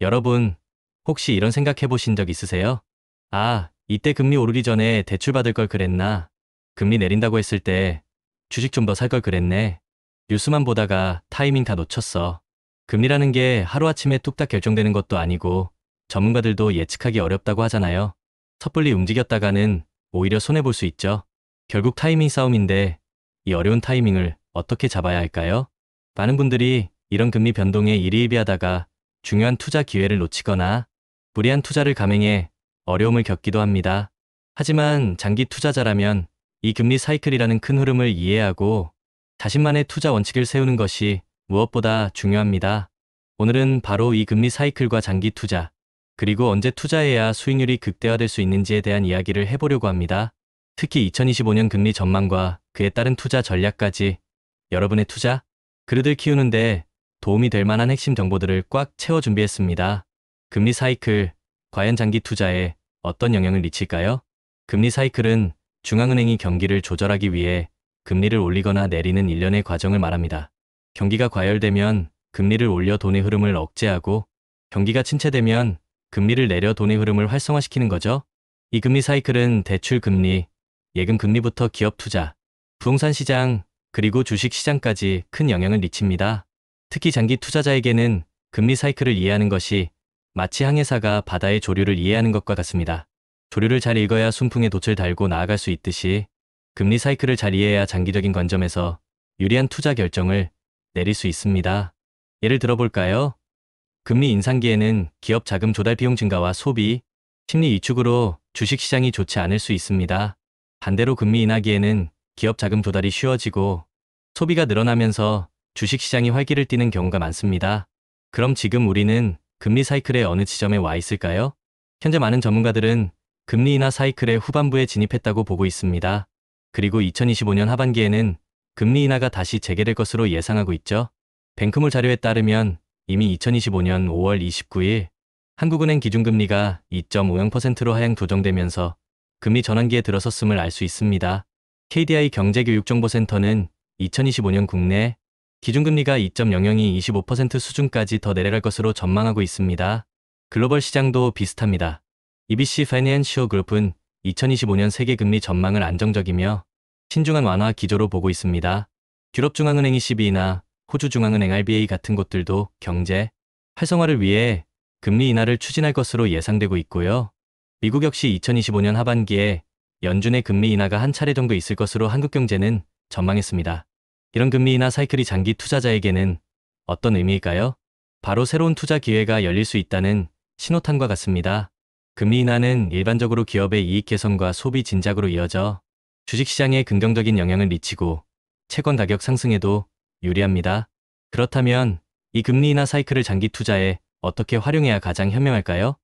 여러분, 혹시 이런 생각 해보신 적 있으세요? 아, 이때 금리 오르기 전에 대출 받을 걸 그랬나? 금리 내린다고 했을 때 주식 좀 더 살 걸 그랬네. 뉴스만 보다가 타이밍 다 놓쳤어. 금리라는 게 하루아침에 뚝딱 결정되는 것도 아니고 전문가들도 예측하기 어렵다고 하잖아요. 섣불리 움직였다가는 오히려 손해볼 수 있죠. 결국 타이밍 싸움인데 이 어려운 타이밍을 어떻게 잡아야 할까요? 많은 분들이 이런 금리 변동에 일희일비하다가 중요한 투자 기회를 놓치거나 무리한 투자를 감행해 어려움을 겪기도 합니다. 하지만 장기 투자자라면 이 금리 사이클이라는 큰 흐름을 이해하고 자신만의 투자 원칙을 세우는 것이 무엇보다 중요합니다. 오늘은 바로 이 금리 사이클과 장기 투자, 그리고 언제 투자해야 수익률이 극대화될 수 있는지에 대한 이야기를 해보려고 합니다. 특히 2025년 금리 전망과 그에 따른 투자 전략까지 여러분의 투자 그릇을 키우는데 도움이 될 만한 핵심 정보들을 꽉 채워 준비했습니다. 금리 사이클, 과연 장기 투자에 어떤 영향을 미칠까요? 금리 사이클은 중앙은행이 경기를 조절하기 위해 금리를 올리거나 내리는 일련의 과정을 말합니다. 경기가 과열되면 금리를 올려 돈의 흐름을 억제하고 경기가 침체되면 금리를 내려 돈의 흐름을 활성화시키는 거죠. 이 금리 사이클은 대출 금리, 예금 금리부터 기업 투자, 부동산 시장, 그리고 주식 시장까지 큰 영향을 미칩니다. 특히 장기 투자자에게는 금리 사이클을 이해하는 것이 마치 항해사가 바다의 조류를 이해하는 것과 같습니다. 조류를 잘 읽어야 순풍에 돛을 달고 나아갈 수 있듯이 금리 사이클을 잘 이해해야 장기적인 관점에서 유리한 투자 결정을 내릴 수 있습니다. 예를 들어볼까요? 금리 인상기에는 기업 자금 조달 비용 증가와 소비, 심리 위축으로 주식시장이 좋지 않을 수 있습니다. 반대로 금리 인하기에는 기업 자금 조달이 쉬워지고 소비가 늘어나면서 주식시장이 활기를 띠는 경우가 많습니다. 그럼 지금 우리는 금리 사이클의 어느 지점에 와 있을까요? 현재 많은 전문가들은 금리 인하 사이클의 후반부에 진입했다고 보고 있습니다. 그리고 2025년 하반기에는 금리 인하가 다시 재개될 것으로 예상하고 있죠. 뱅크몰 자료에 따르면 이미 2025년 5월 29일 한국은행 기준금리가 2.50%로 하향 조정되면서 금리 전환기에 들어섰음을 알 수 있습니다. KDI 경제교육정보센터는 2025년 국내 기준금리가 2.002 25% 수준까지 더 내려갈 것으로 전망하고 있습니다. 글로벌 시장도 비슷합니다. EBC 파이낸셜 그룹은 2025년 세계 금리 전망을 안정적이며 신중한 완화 기조로 보고 있습니다. 유럽중앙은행 ECB나 호주중앙은행 RBA 같은 곳들도 경제 활성화를 위해 금리 인하를 추진할 것으로 예상되고 있고요. 미국 역시 2025년 하반기에 연준의 금리 인하가 한 차례 정도 있을 것으로 한국경제는 전망했습니다. 이런 금리 인하 사이클이 장기 투자자에게는 어떤 의미일까요? 바로 새로운 투자 기회가 열릴 수 있다는 신호탄과 같습니다. 금리 인하는 일반적으로 기업의 이익 개선과 소비 진작으로 이어져 주식시장에 긍정적인 영향을 미치고 채권 가격 상승에도 유리합니다. 그렇다면 이 금리 인하 사이클을 장기 투자에 어떻게 활용해야 가장 현명할까요?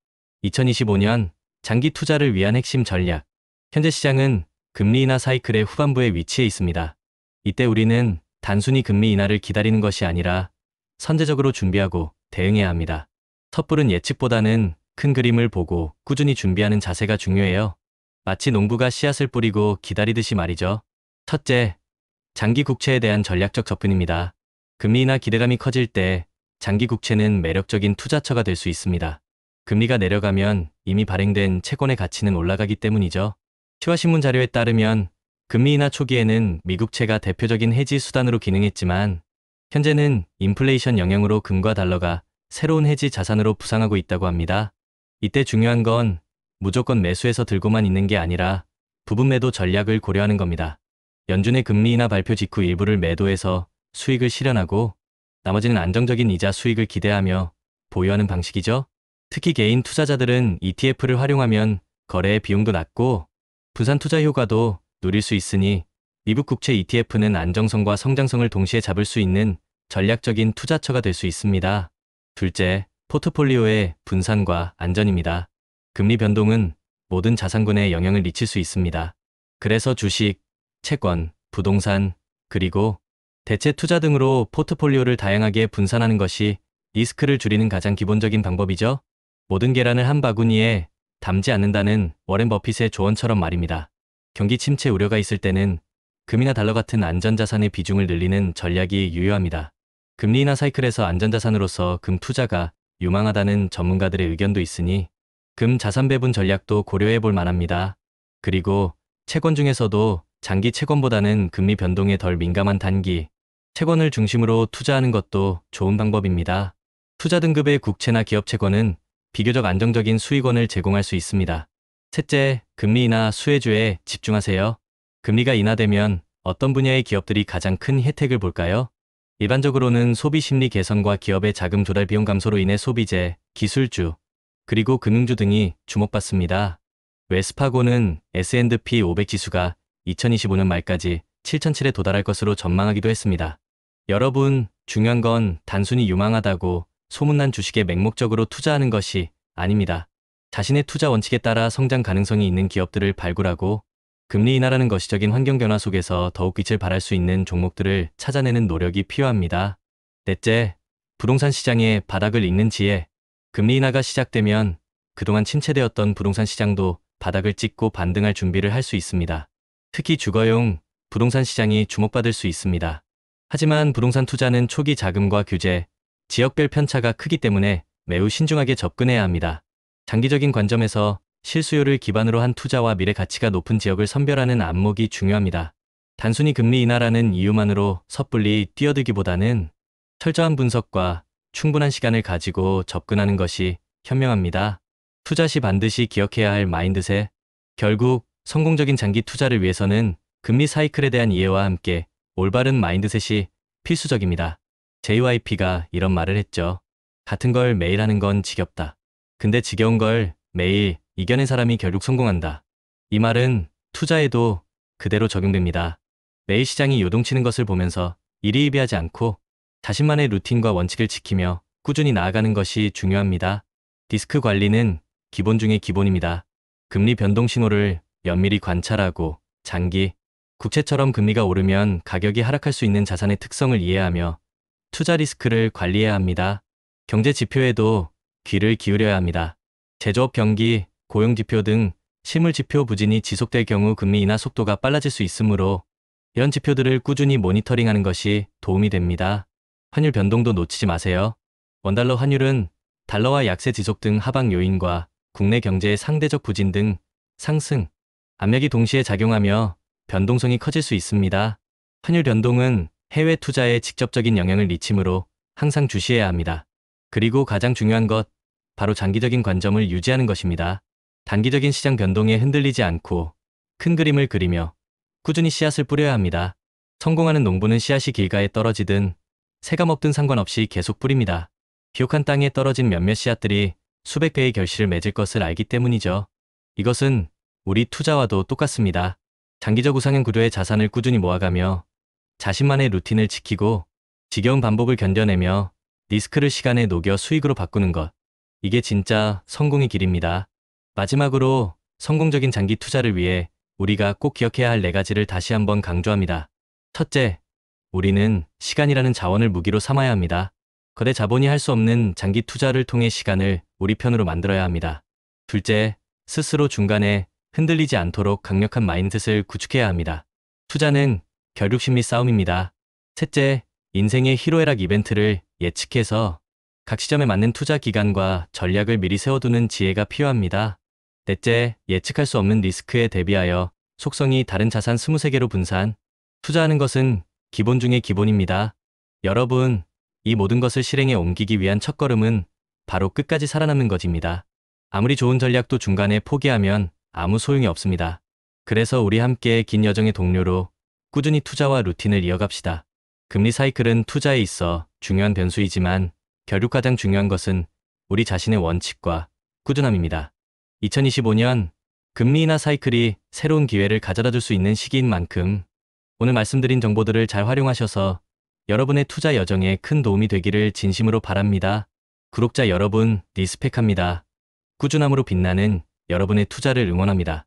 2025년 장기 투자를 위한 핵심 전략. 현재 시장은 금리 인하 사이클의 후반부에 위치해 있습니다. 이때 우리는 단순히 금리 인하를 기다리는 것이 아니라 선제적으로 준비하고 대응해야 합니다. 섣부른 예측보다는 큰 그림을 보고 꾸준히 준비하는 자세가 중요해요. 마치 농부가 씨앗을 뿌리고 기다리듯이 말이죠. 첫째, 장기 국채에 대한 전략적 접근입니다. 금리 인하 기대감이 커질 때 장기 국채는 매력적인 투자처가 될 수 있습니다. 금리가 내려가면 이미 발행된 채권의 가치는 올라가기 때문이죠. 시화신문 자료에 따르면 금리 인하 초기에는 미국채가 대표적인 해지 수단으로 기능했지만 현재는 인플레이션 영향으로 금과 달러가 새로운 해지 자산으로 부상하고 있다고 합니다. 이때 중요한 건 무조건 매수해서 들고만 있는 게 아니라 부분 매도 전략을 고려하는 겁니다. 연준의 금리 인하 발표 직후 일부를 매도해서 수익을 실현하고 나머지는 안정적인 이자 수익을 기대하며 보유하는 방식이죠. 특히 개인 투자자들은 ETF를 활용하면 거래의 비용도 낮고 분산 투자 효과도 누릴 수 있으니 미국 국채 ETF는 안정성과 성장성을 동시에 잡을 수 있는 전략적인 투자처가 될 수 있습니다. 둘째, 포트폴리오의 분산과 안전입니다. 금리 변동은 모든 자산군에 영향을 미칠 수 있습니다. 그래서 주식, 채권, 부동산, 그리고 대체 투자 등으로 포트폴리오를 다양하게 분산하는 것이 리스크를 줄이는 가장 기본적인 방법이죠. 모든 계란을 한 바구니에 담지 않는다는 워렌 버핏의 조언처럼 말입니다. 경기 침체 우려가 있을 때는 금이나 달러 같은 안전자산의 비중을 늘리는 전략이 유효합니다. 금리 인하 사이클에서 안전자산으로서 금 투자가 유망하다는 전문가들의 의견도 있으니 금 자산 배분 전략도 고려해 볼 만합니다. 그리고 채권 중에서도 장기 채권보다는 금리 변동에 덜 민감한 단기 채권을 중심으로 투자하는 것도 좋은 방법입니다. 투자 등급의 국채나 기업 채권은 비교적 안정적인 수익원을 제공할 수 있습니다. 셋째, 금리 인하 수혜주에 집중하세요. 금리가 인하되면 어떤 분야의 기업들이 가장 큰 혜택을 볼까요? 일반적으로는 소비 심리 개선과 기업의 자금 조달 비용 감소로 인해 소비재, 기술주, 그리고 금융주 등이 주목받습니다. 웰스파고는 S&P 500 지수가 2025년 말까지 7,007에 도달할 것으로 전망하기도 했습니다. 여러분, 중요한 건 단순히 유망하다고 소문난 주식에 맹목적으로 투자하는 것이 아닙니다. 자신의 투자 원칙에 따라 성장 가능성이 있는 기업들을 발굴하고 금리 인하라는 거시적인 환경 변화 속에서 더욱 빛을 발할 수 있는 종목들을 찾아내는 노력이 필요합니다. 넷째, 부동산 시장의 바닥을 읽는 지혜. 금리 인하가 시작되면 그동안 침체되었던 부동산 시장도 바닥을 찍고 반등할 준비를 할 수 있습니다. 특히 주거용 부동산 시장이 주목받을 수 있습니다. 하지만 부동산 투자는 초기 자금과 규제, 지역별 편차가 크기 때문에 매우 신중하게 접근해야 합니다. 장기적인 관점에서 실수요를 기반으로 한 투자와 미래 가치가 높은 지역을 선별하는 안목이 중요합니다. 단순히 금리 인하라는 이유만으로 섣불리 뛰어들기보다는 철저한 분석과 충분한 시간을 가지고 접근하는 것이 현명합니다. 투자 시 반드시 기억해야 할 마인드셋. 결국 성공적인 장기 투자를 위해서는 금리 사이클에 대한 이해와 함께 올바른 마인드셋이 필수적입니다. JYP가 이런 말을 했죠. 같은 걸 매일 하는 건 지겹다. 근데 지겨운 걸 매일 이겨낸 사람이 결국 성공한다. 이 말은 투자에도 그대로 적용됩니다. 매일 시장이 요동치는 것을 보면서 일희일비하지 않고 자신만의 루틴과 원칙을 지키며 꾸준히 나아가는 것이 중요합니다. 리스크 관리는 기본 중의 기본입니다. 금리 변동 신호를 면밀히 관찰하고 장기, 국채처럼 금리가 오르면 가격이 하락할 수 있는 자산의 특성을 이해하며 투자 리스크를 관리해야 합니다. 경제 지표에도 귀를 기울여야 합니다. 제조업 경기, 고용 지표 등 실물 지표 부진이 지속될 경우 금리 인하 속도가 빨라질 수 있으므로 이런 지표들을 꾸준히 모니터링하는 것이 도움이 됩니다. 환율 변동도 놓치지 마세요. 원달러 환율은 달러와 약세 지속 등 하방 요인과 국내 경제의 상대적 부진 등 상승, 압력이 동시에 작용하며 변동성이 커질 수 있습니다. 환율 변동은 해외 투자에 직접적인 영향을 미치므로 항상 주시해야 합니다. 그리고 가장 중요한 것, 바로 장기적인 관점을 유지하는 것입니다. 단기적인 시장 변동에 흔들리지 않고 큰 그림을 그리며 꾸준히 씨앗을 뿌려야 합니다. 성공하는 농부는 씨앗이 길가에 떨어지든 새가 먹든 상관없이 계속 뿌립니다. 비옥한 땅에 떨어진 몇몇 씨앗들이 수백 배의 결실을 맺을 것을 알기 때문이죠. 이것은 우리 투자와도 똑같습니다. 장기적 우상향 구도의 자산을 꾸준히 모아가며 자신만의 루틴을 지키고 지겨운 반복을 견뎌내며 리스크를 시간에 녹여 수익으로 바꾸는 것. 이게 진짜 성공의 길입니다. 마지막으로 성공적인 장기 투자를 위해 우리가 꼭 기억해야 할 4가지를 다시 한번 강조합니다. 첫째, 우리는 시간이라는 자원을 무기로 삼아야 합니다. 거대 자본이 할 수 없는 장기 투자를 통해 시간을 우리 편으로 만들어야 합니다. 둘째, 스스로 중간에 흔들리지 않도록 강력한 마인드셋을 구축해야 합니다. 투자는 결국 심리 싸움입니다. 셋째, 인생의 희로애락 이벤트를 예측해서 각 시점에 맞는 투자 기간과 전략을 미리 세워두는 지혜가 필요합니다. 넷째, 예측할 수 없는 리스크에 대비하여 속성이 다른 자산 23개로 분산. 투자하는 것은 기본 중의 기본입니다. 여러분, 이 모든 것을 실행에 옮기기 위한 첫걸음은 바로 끝까지 살아남는 것입니다. 아무리 좋은 전략도 중간에 포기하면 아무 소용이 없습니다. 그래서 우리 함께 긴 여정의 동료로 꾸준히 투자와 루틴을 이어갑시다. 금리 사이클은 투자에 있어 중요한 변수이지만 결국 가장 중요한 것은 우리 자신의 원칙과 꾸준함입니다. 2025년 금리 인하 사이클이 새로운 기회를 가져다 줄 수 있는 시기인 만큼 오늘 말씀드린 정보들을 잘 활용하셔서 여러분의 투자 여정에 큰 도움이 되기를 진심으로 바랍니다. 구독자 여러분, 리스펙합니다. 꾸준함으로 빛나는 여러분의 투자를 응원합니다.